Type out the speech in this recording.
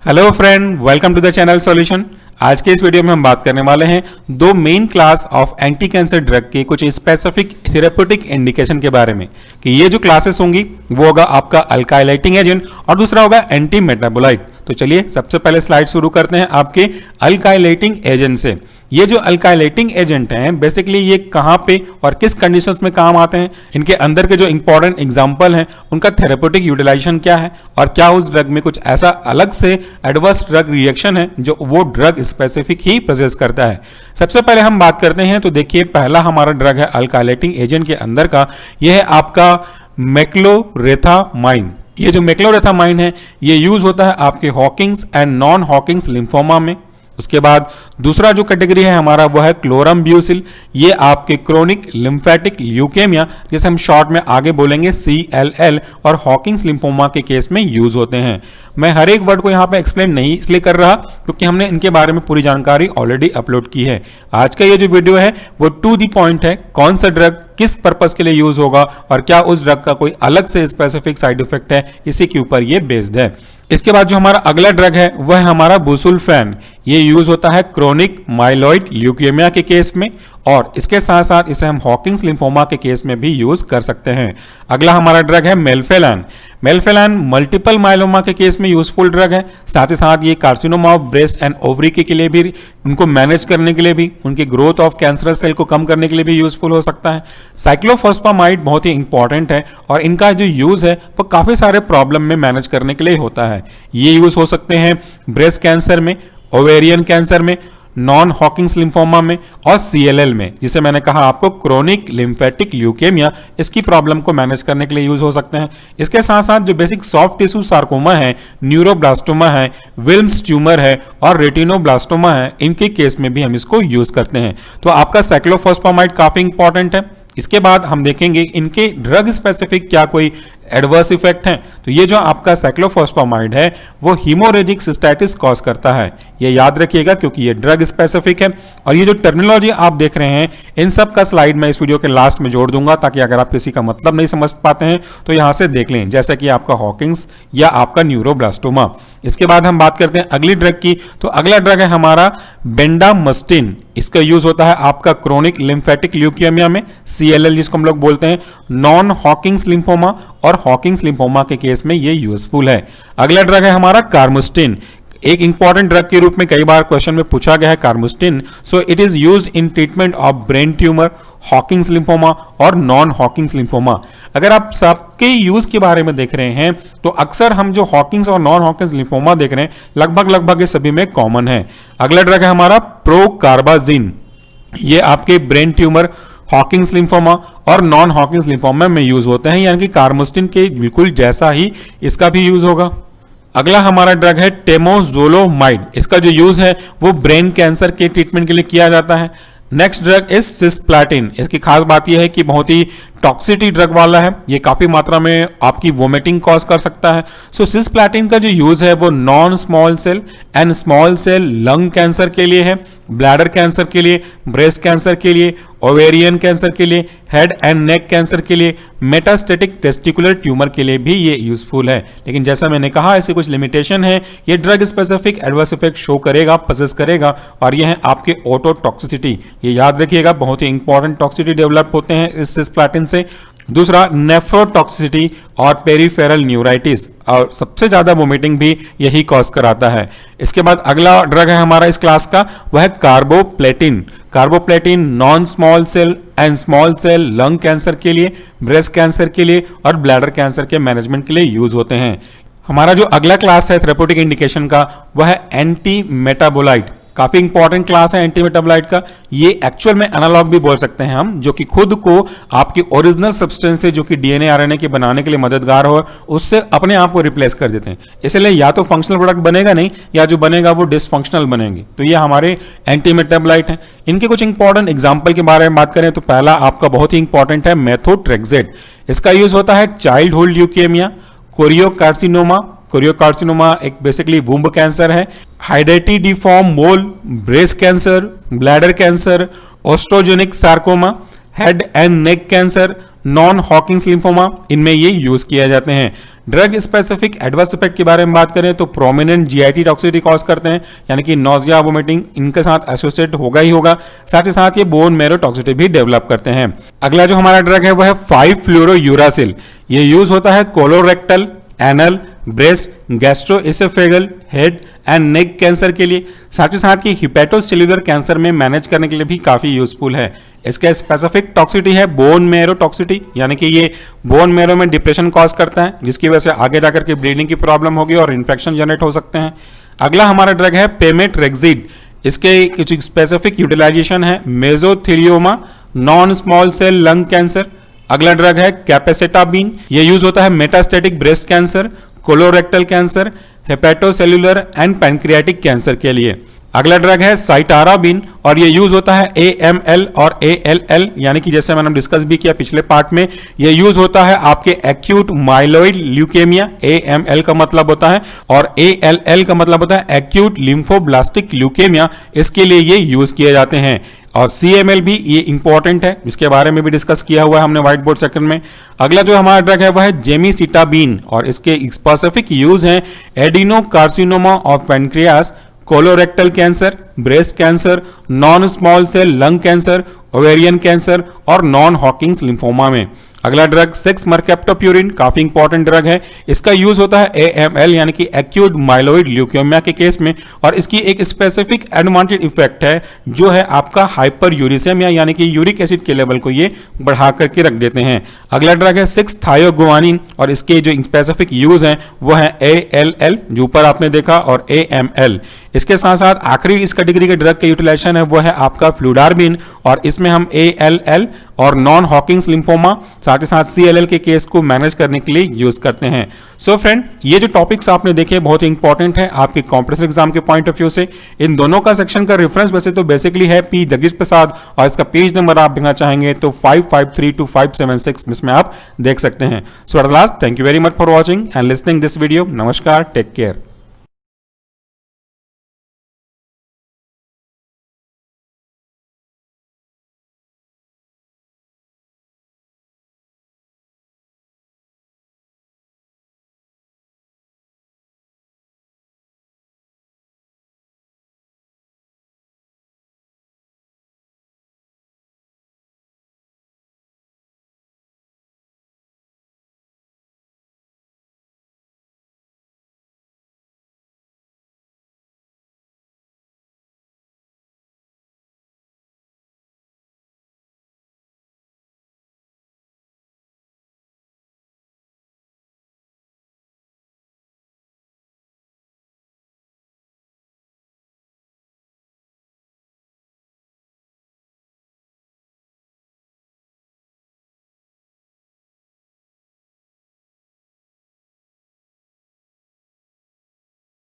Hello friend, welcome to the channel solution. आज के इस वीडियो में हम बात करने वाले हैं दो main class of anti cancer drug के कुछ स्पेसिफिक थेरेप्यूटिक इंडिकेशन के बारे में कि ये जो क्लासेस होंगी वो होगा आपका अल्काइलेटिंग एजेंट और दूसरा होगा एंटी मेटाबोलाइट। तो चलिए सबसे पहले स्लाइड शुरू करते हैं आपके अल्काइलेटिंग एजेंट से। ये जो अल्काइलेटिंग एजेंट हैं बेसिकली ये कहाँ पे और किस कंडीशंस में काम आते हैं, इनके अंदर के जो इंपॉर्टेंट एग्जांपल हैं उनका थेरेप्यूटिक यूटिलाइजेशन क्या है और क्या उस ड्रग में कुछ ऐसा अलग से एडवर्स ड्रग रिएक्शन है जो वो ड्रग स्पेसिफिक ही प्रोसेस करता है। सबसे पहले हम बात करते हैं तो देखिए पहला हमारा ड्रग है अल्काइलेटिंग एजेंट के अंदर का, यह है आपका मेक्लोरेथामाइन। ये जो मेक्लोरेथामाइन है ये यूज होता है आपके Hodgkin's and non Hodgkin's lymphoma में। उसके बाद दूसरा जो कैटेगरी है हमारा वो है क्लोरम्ब्यूसिल। ये आपके क्रोनिक लिम्फेटिक ल्यूकेमिया, जैसे हम शॉर्ट में आगे बोलेंगे CLL, और हॉकिंग्स लिम्फोमा के केस में यूज होते हैं। मैं हर एक वर्ड को यहाँ पे एक्सप्लेन नहीं इसलिए कर रहा क्योंकि हमने इनके बारे में पूरी जानकारी ऑलरेडी अपलोड की है। आज का ये जो वीडियो है वो टू द पॉइंट है, कौन सा ड्रग किस पर्पस के लिए यूज होगा और क्या उस ड्रग का कोई अलग से स्पेसिफिक साइड इफेक्ट है, इसी के ऊपर ये बेस्ड है। इसके बाद जो हमारा अगला ड्रग है वह है हमारा बुसुल्फैन। ये यूज होता है क्रोनिक माइलॉइड ल्यूकेमिया के केस में और इसके साथ साथ इसे हम हॉकिंग्स लिम्फोमा के केस में भी यूज कर सकते हैं। अगला हमारा ड्रग है मेल्फेलान। मेल्फेलान मल्टीपल माइलोमा के केस में यूजफुल ड्रग है, साथ ही साथ ये carcinoma of breast and ovary के लिए भी, उनको मैनेज करने के लिए भी, उनकी ग्रोथ ऑफ कैंसरस सेल को कम करने के लिए भी यूजफुल हो सकता है। साइक्लोफॉस्फामाइड बहुत ही इंपॉर्टेंट है और इनका जो यूज है वो काफी सारे प्रॉब्लम में मैनेज करने के लिए होता है। ये यूज हो सकते हैं ब्रेस्ट कैंसर में, ओवेरियन कैंसर में, नॉन हॉकिंग्स लिम्फोमा में और CLL में, जिसे मैंने कहा आपको क्रोनिक लिम्फेटिक ल्यूकेमिया, इसकी प्रॉब्लम को मैनेज करने के लिए यूज हो सकते हैं। इसके साथ साथ जो बेसिक सॉफ्ट टिश्यू सार्कोमा है, न्यूरोब्लास्टोमा है, विल्म्स ट्यूमर है और रेटिनोब्लास्टोमा है, इनके केस में भी हम इसको यूज करते हैं। तो आपका साइक्लोफॉस्फामाइड काफी इंपॉर्टेंट है। इसके बाद हम देखेंगे इनके ड्रग स्पेसिफिक क्या कोई एडवर्स इफेक्ट हैं। तो ये जो आपका साइक्लोफॉस्फामाइड है वो हीमोरेजिक सिस्टाइटिस कॉज करता है, ये याद रखिएगा क्योंकि ये ड्रग स्पेसिफिक है। और ये जो टर्मिनोलॉजी आप देख रहे हैं इन सब का स्लाइड मैं इस वीडियो के लास्ट में जोड़ दूंगा ताकि अगर आप किसी का मतलब नहीं समझ पाते हैं तो यहां से देख लें, जैसे कि आपका हॉकिंग्स या आपका न्यूरोब्लास्टोमा। इसके बाद हम बात करते हैं अगली ड्रग की। तो अगला ड्रग है हमारा बेंडामस्टिन। इसका यूज होता है आपका क्रोनिक लिम्फेटिक ल्यूकेमिया में, CLL जिसको हम लोग बोलते हैं, नॉन हॉकिंग्स लिम्फोमा और हॉकिंग्स लिम्फोमा के केस में ये यूजफुल है। अगला ड्रग है हमारा कार्मुस्टिन। एक इंपॉर्टेंट ड्रग के रूप में कई बार क्वेश्चन में पूछा गया है carmustine. So it is used in treatment of brain tumour, Hodgkin's lymphoma और नॉन हॉकिंग्स लिम्फोमा। अगर आप सबके यूज के बारे में देख रहे हैं तो अक्सर हम जो हॉकिंग्स और नॉन हॉकिंग्स लिम्फोमा देख रहे हैं लगभग ये सभी में कॉमन है। अगला ड्रग है हमारा प्रोकार्बाजिन। ये आपके ब्रेन ट्यूमर, हॉकिंग्स लिम्फोमा और नॉन हॉकिंग्स लिम्फोमा में यूज होते हैं, यानी कि कार्मुस्टिन के बिल्कुल जैसा ही इसका भी यूज होगा। अगला हमारा ड्रग है टेमोजोलोमाइड। इसका जो यूज है वो ब्रेन कैंसर के ट्रीटमेंट के लिए किया जाता है। Next drug is cisplatin. इसकी खास बात यह है कि बहुत ही टॉक्सिटी ड्रग वाला है, ये काफी मात्रा में आपकी वोमिटिंग कॉज कर सकता है। सो सिस्प्लैटिन का जो यूज है वो non small cell and small cell lung cancer के लिए है, ब्लैडर कैंसर के लिए, ब्रेस्ट कैंसर के लिए, ओवेरियन कैंसर के लिए, हेड एंड नेक कैंसर के लिए, मेटास्टेटिक टेस्टिकुलर ट्यूमर के लिए भी ये यूजफुल है। लेकिन जैसा मैंने कहा इससे कुछ लिमिटेशन है, ये drug specific adverse effect show करेगा, पजेस करेगा, और ये है आपके ऑटोटॉक्सिसिटी। ये याद रखिएगा, बहुत ही इंपॉर्टेंट टॉक्सिसिटी डेवलप होते हैं इस सिस्प्लैटिन से। दूसरा नेफ्रोटॉक्सिसिटी और पेरिफेरल न्यूराइटिस, और सबसे ज्यादा वोमिटिंग भी यही कॉज कराता है। इसके बाद अगला ड्रग है हमारा इस क्लास का, वह है carboplatin. Carboplatin non small cell and small cell lung cancer के लिए, ब्रेस्ट कैंसर के लिए और ब्लैडर कैंसर के मैनेजमेंट के लिए यूज होते हैं। हमारा जो अगला क्लास है थेरेप्यूटिक इंडिकेशन का वह है एंटी मेटाबोलाइट। काफी इंपॉर्टेंट क्लास है एंटी मेटाबोलाइट का। ये एक्चुअल में एनालॉग भी बोल सकते हैं हम, जो कि खुद को आपकी ओरिजिनल सब्सटेंस से जो कि DNA RNA के बनाने के लिए मददगार हो उससे अपने आप को रिप्लेस कर देते हैं। इसलिए या तो फंक्शनल प्रोडक्ट बनेगा नहीं, या जो बनेगा वो डिसफंक्शनल बनेंगे। तो ये हमारे एंटी मेटाबोलाइट हैं। इनके कुछ इंपॉर्टेंट एग्जाम्पल के बारे में बात करें तो पहला आपका बहुत ही इंपॉर्टेंट है मेथोट्रेक्सेट। इसका यूज होता है चाइल्डहुड ल्यूकेमिया, कोरियोकार्सिनोमा। कोरियोकार्सिनोमा एक बेसिकली वुम्ब कैंसर है, hydatidiform mole, breast cancer, bladder cancer, osteogenic sarcoma, head and neck cancer, non Hodgkin's lymphoma, इनमें ये यूज किए जाते हैं। ड्रग स्पेसिफिक एडवर्स इफेक्ट के बारे में बात करें तो प्रोमिनेंट जीआईटी टॉक्सिसिटी कॉज करते हैं, यानी कि नोजिया, वोमिटिंग इनके साथ एसोसिएट होगा ही होगा। साथ ही साथ ये बोन मैरो टॉक्सिसिटी भी डेवलप करते हैं। अगला जो हमारा ड्रग है वो है 5-फ्लोरोयूरासिल। ये यूज होता है colorectal, anal, breast, gastroesophageal, head and neck cancer के लिए। साथ ही साथ ये हिपेटोसेल्युलर कैंसर में मैनेज करने के लिए भी काफी यूजफुल है। इसका स्पेसिफिक टॉक्सिटी है बोन मैरो टॉक्सिटी, यानी कि ये बोन मैरो में डिप्रेशन कॉज करता है, जिसकी वजह से आगे जाकर के ब्लीडिंग की प्रॉब्लम होगी और इन्फेक्शन जनरेट हो सकते हैं। अगला हमारा ड्रग है पेमेट्रेक्सिड। इसके कुछ स्पेसिफिक यूटिलाइजेशन है mesothelioma, non small cell lung cancer. अगला ड्रग है कैपेसिटाबिन। ये यूज होता है metastatic breast cancer, colorectal cancer, hepatocellular and pancreatic cancer के लिए। अगला ड्रग है साइटाराबिन और ये यूज होता है AML और ALL, यानी कि जैसे मैंने डिस्कस भी किया पिछले पार्ट में, ये यूज होता है आपके एक्यूट माइलोइड ल्यूकेमिया। AML का मतलब होता है और ALL का मतलब होता है एक्यूट लिम्फोब्लास्टिक ल्यूकेमिया। इसके लिए ये यूज किए जाते हैं। और CML भी ये इंपॉर्टेंट है, इसके बारे में भी डिस्कस किया हुआ है हमने व्हाइट बोर्ड सेक्शन में। अगला जो हमारा ड्रग है वह है जेमिसिटाबिन और इसके स्पेसिफिक यूज हैं adenocarcinoma of pancreas, colorectal cancer, breast cancer, non small cell lung cancer, ovarian cancer और नॉन हॉकिंग्स लिम्फोमा में। अगला ड्रग 6-मरकेप्टोप्यूरिन, काफी इंपॉर्टेंट ड्रग है। इसका यूज होता है AML यानी कि एक्यूट माइलोइड ल्यूकेमिया के केस में और इसकी एक स्पेसिफिक एडवांटेज इफेक्ट है जो है आपका हाइपर यूरिसेमिया, यानी कि यूरिक एसिड के लेवल को ये बढ़ा करके रख देते हैं। अगला ड्रग है 6-थायोगुआनिन और इसके जो स्पेसिफिक यूज हैं वो है ALL जो ऊपर आपने देखा और AML। इसके साथ साथ आखिरी इस कैटेगरी के ड्रग का यूटिलाइजेशन है वो है आपका फ्लूडारबिन और इसमें हम ALL और नॉन हॉकिंग्स लिम्फोमा साथ ही साथ CLL के केस को मैनेज करने के लिए यूज करते हैं। सो फ्रेंड, ये जो टॉपिक्स आपने देखे बहुत ही इंपॉर्टेंट है आपके कॉम्पिटिटिव एग्जाम के पॉइंट ऑफ व्यू से। इन दोनों का सेक्शन का रेफरेंस वैसे तो बेसिकली है P जगदीश प्रसाद और इसका पेज नंबर आप देखना चाहेंगे तो 553 to 576 इसमें आप देख सकते हैं। So at last, thank you very much for watching and listening this video. नमस्कार, टेक केयर।